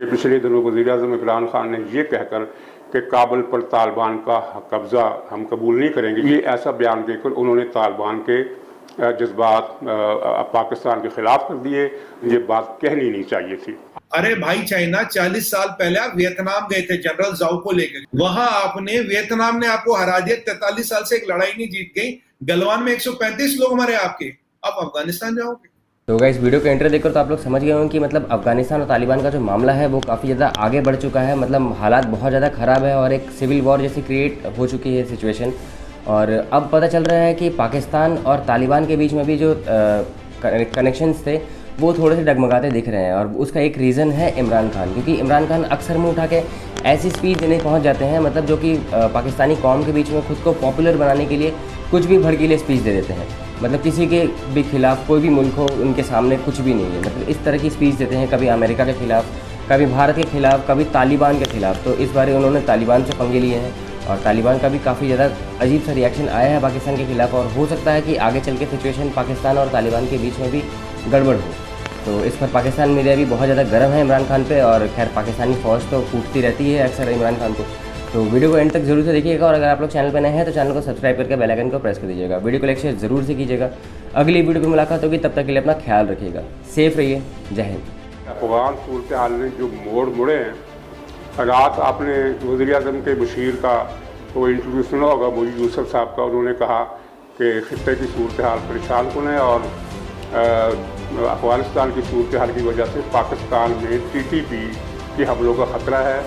पिछले दिनों वज़ीर-ए-आज़म इमरान खान ने ये कहकर कि काबुल पर तालिबान का कब्ज़ा हम कबूल नहीं करेंगे, ये ऐसा बयान देकर उन्होंने तालिबान के जज्बात पाकिस्तान के खिलाफ कर दिए। ये बात कहनी नहीं चाहिए थी। अरे भाई, चाइना 40 साल पहले आप वियतनाम गए थे जनरल जाओ को लेकर, वहां आपने वियतनाम ने आपको हरा दिया। 43 साल से एक लड़ाई नहीं जीत गई। गलवान में 135 लोग मरे आपके, आप अफगानिस्तान जाओगे। तो गाइस वीडियो का इंट्रो देखकर तो आप लोग समझ गए होंगे कि मतलब अफगानिस्तान और तालिबान का जो मामला है वो काफ़ी ज़्यादा आगे बढ़ चुका है। मतलब हालात बहुत ज़्यादा ख़राब है और एक सिविल वॉर जैसी क्रिएट हो चुकी है सिचुएशन। और अब पता चल रहा है कि पाकिस्तान और तालिबान के बीच में भी जो कनेक्शंस थे वो थोड़े से डगमगाते दिख रहे हैं। और उसका एक रीज़न है इमरान खान, क्योंकि इमरान खान अक्सर मुँह उठा के ऐसी स्पीच देने पहुँच जाते हैं, मतलब जो कि पाकिस्तानी कौम के बीच में खुद को पॉपुलर बनाने के लिए कुछ भी भड़कीले स्पीच दे देते हैं। मतलब किसी के भी खिलाफ कोई भी मुल्क हो, उनके सामने कुछ भी नहीं है। मतलब इस तरह की स्पीच देते हैं, कभी अमेरिका के खिलाफ, कभी भारत के खिलाफ, कभी तालिबान के खिलाफ। तो इस बार उन्होंने तालिबान से पंगे लिए हैं और तालिबान का भी काफ़ी ज़्यादा अजीब सा रिएक्शन आया है पाकिस्तान के खिलाफ। और हो सकता है कि आगे चल के सिचुएशन पाकिस्तान और तालिबान के बीच में भी गड़बड़ हो। तो इस पर पाकिस्तान मीडिया भी बहुत ज़्यादा गर्म है इमरान खान पे। और खैर पाकिस्तानी फ़ौज तो कूटती रहती है अक्सर इमरान खान को। तो वीडियो को एंड तक जरूर से देखिएगा। और अगर आप लोग चैनल पर नए हैं तो चैनल को सब्सक्राइब करके बेल आइकन को प्रेस कर दीजिएगा। वीडियो को लाइक शेयर जरूर से कीजिएगा। अगली वीडियो पर मुलाकात होगी, तब तक के लिए अपना ख्याल रखिएगा। सेफ रहिए। जय हिंद। अफगान सूरत हाल में जो मोड़ मुड़े हैं, रात आपने वज़ीर-ए-आज़म के मुशीर का वो इंटरव्यू सुना होगा, मोदी यूसुफ साहब का। उन्होंने कहा कि खित्ते की सूरत हाल परेशान कुन है और अफ़गानिस्तान की सूरत हाल की वजह से पाकिस्तान में TTP के हमलों का ख़तरा है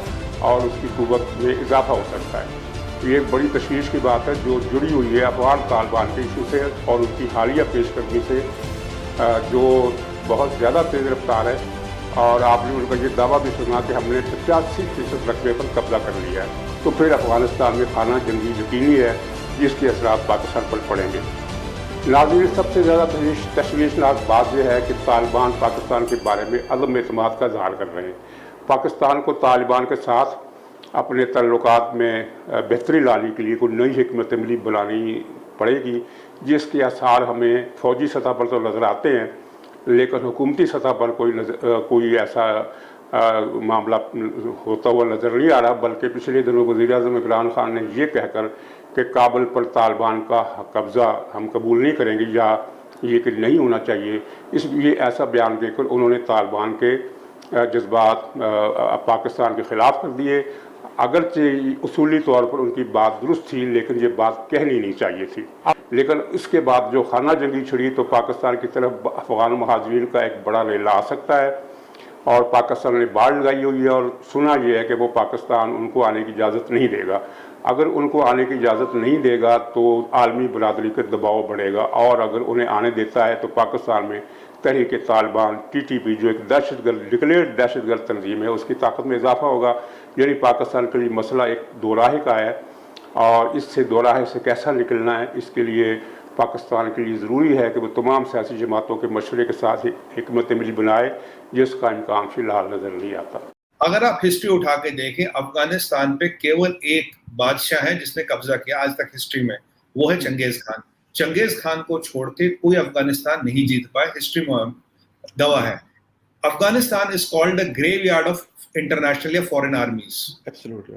और उसकी क़ुव्वत में इजाफा हो सकता है। ये एक बड़ी तशवीश की बात है जो जुड़ी हुई है अफ़गान तालिबान के इशू से और उनकी हालिया पेशकदमी से, जो बहुत ज़्यादा तेज़ रफ्तार है। और आपने उनका ये दावा भी सुना कि हमने 85% रकबे पर कब्जा कर लिया है। तो फिर अफ़गानिस्तान में खाना जंगी यकीनी है, जिसके असरात पाकिस्तान पर पड़ेंगे। नाज़रीन, सबसे ज़्यादा तशवीशनाक बात यह है कि तालिबान पाकिस्तान के बारे में अदम एतमाद का इज़हार कर रहे हैं। पाकिस्तान को तालिबान के साथ अपने तल्लुकात में बेहतरी लाने के लिए कोई नई हिकमत अमली बनानी पड़ेगी, जिसके आसार हमें फ़ौजी सतह पर तो नज़र आते हैं, लेकिन हुकूमती सतह पर कोई ऐसा मामला होता हुआ नज़र नहीं आ रहा। बल्कि पिछले दिनों वज़ीर-ए-आज़म इमरान खान ने ये कहकर कि काबुल पर तालिबान का कब्ज़ा हम कबूल नहीं करेंगे या ये कि नहीं होना चाहिए, ये ऐसा बयान देकर उन्होंने तालिबान के जज्बात पाकिस्तान के ख़िलाफ़ कर दिए। अगरचे उसूली तौर पर उनकी बात दुरुस्त थी, लेकिन ये बात कहनी नहीं चाहिए थी। लेकिन इसके बाद जो खाना जंगी छिड़ी तो पाकिस्तान की तरफ अफ़गान महाजरीन का एक बड़ा रेला आ सकता है और पाकिस्तान ने बाड़ लगाई हुई है। और सुना यह है कि वो पाकिस्तान उनको आने की इजाज़त नहीं देगा। अगर उनको आने की इजाज़त नहीं देगा तो आलमी बरादरी का दबाव बढ़ेगा, और अगर उन्हें आने देता है तो पाकिस्तान में तहरीक तालिबान TTP जो एक दहशतगर्द डिक्लेयर्ड दहशतगर्द तंजीम है, उसकी ताकत में इजाफा होगा। यानी पाकिस्तान के लिए मसला एक दो राह का है और इससे दो राह से कैसा निकलना है, इसके लिए पाकिस्तान के लिए ज़रूरी है कि वो तमाम सियासी जमातों के मशवरे के साथ हिकमत अमली बनाए, जिसका इम्कान फ़िलहाल नज़र नहीं आता। अगर आप हिस्ट्री उठा के देखें, अफगानिस्तान पे केवल एक बादशाह है जिसने कब्जा किया आज तक हिस्ट्री में, वो है चंगेज खान। चंगेज खान को छोड़ के कोई अफगानिस्तान नहीं जीत पाया, हिस्ट्री में दवा है। Afghanistan is called the graveyard of international या फॉरेन आर्मीज।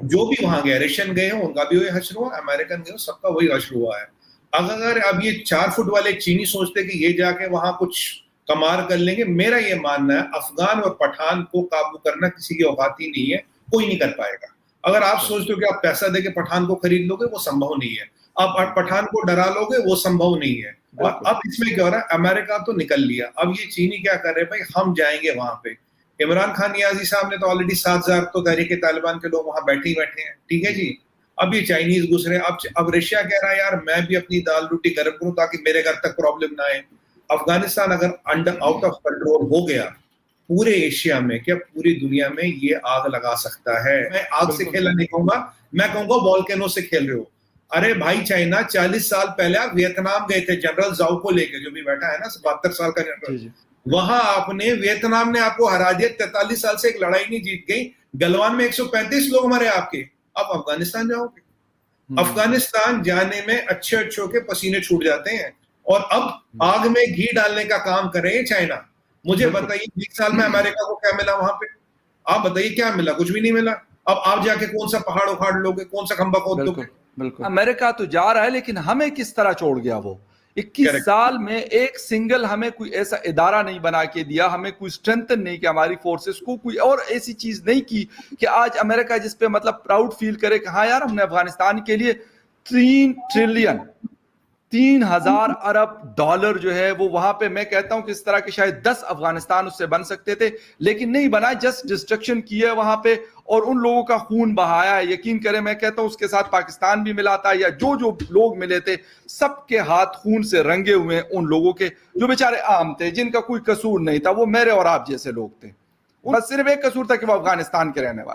जो भी वहां गए, रशियन गए हैं उनका भी वही हश्र हुआ, अमेरिकन गए सबका वही हश्र हुआ है। अगर अब ये 4 फुट वाले चीनी सोचते कि ये जाके वहां कुछ कमाल कर लेंगे, मेरा ये मानना है अफगान और पठान को काबू करना किसी की औकात ही नहीं है, कोई नहीं कर पाएगा। अगर आप सोचते हो कि आप पैसा देके पठान को खरीद लोगे, वो संभव नहीं है। आप पठान को डरा लोगे, वो संभव नहीं है। और अब इसमें क्या हो रहा है, अमेरिका तो निकल लिया, अब ये चीनी क्या कर रहे हैं, भाई हम जाएंगे वहां पे। इमरान खान नियाजी साहब ने तो ऑलरेडी 7,000 तो तहरीक तालिबान के लोग वहां बैठे ही बैठे हैं, ठीक है जी। अब ये चाइनीज घुस रहे हैं। अब रशिया कह रहा है यार मैं भी अपनी दाल रोटी गर्म करूं ताकि मेरे घर तक प्रॉब्लम ना आए। अफगानिस्तान अगर आउट ऑफ कंट्रोल हो गया पूरे एशिया में, क्या पूरी दुनिया में, ये आग लगा सकता है। मैं आग से खेलना नहीं कहूंगा, मैं कहूंगा वॉल्केनो से खेल रहे हो। अरे भाई, चाइना 40 साल पहले आप वियतनाम गए थे जनरल जाओ को लेकर, जो भी बैठा है ना 72 साल का जनरल, वहां आपने वियतनाम ने आपको हरा दिया। 43 साल से एक लड़ाई नहीं जीत गई। गलवान में 135 लोग मरे आपके, आप अफगानिस्तान जाओगे। अफगानिस्तान जाने में अच्छे के पसीने छूट जाते हैं और अब आग में घी डालने का काम कर रहे हैं चाइना। मुझे बताइए 20 साल में अमेरिका को क्या मिला वहां पे? आप बताइए क्या मिला? कुछ भी नहीं मिला। अब आप जाके कौन सा पहाड़ उखाड़ लोगे, कौन सा खंबा खोद बिल्कुल दोगे? बिल्कुल। अमेरिका तो जा रहा है, लेकिन हमें किस तरह छोड़ गया वो? 21 Correct. साल में एक सिंगल हमें कोई ऐसा इदारा नहीं बना के दिया, हमें कोई स्ट्रेंथन नहीं किया हमारी फोर्सेस को, कोई और ऐसी चीज नहीं की कि आज अमेरिका जिस पे मतलब प्राउड फील करे कि हाँ यार हमने अफगानिस्तान के लिए 3 ट्रिलियन 3000 अरब डॉलर जो है वो वहां पे, मैं कहता हूं कि इस तरह के शायद 10 अफगानिस्तान उससे बन सकते थे, लेकिन नहीं बना। जस्ट डिस्ट्रक्शन की है वहां पे और उन लोगों का खून बहाया है। यकीन करें, मैं कहता हूं उसके साथ पाकिस्तान भी मिला था, या जो जो लोग मिले थे सबके हाथ खून से रंगे हुए हैं उन लोगों के जो बेचारे आम थे, जिनका कोई कसूर नहीं था। वो मेरे और आप जैसे लोग थे। उनका सिर्फ एक कसूर था कि वो अफगानिस्तान के रहने वाले।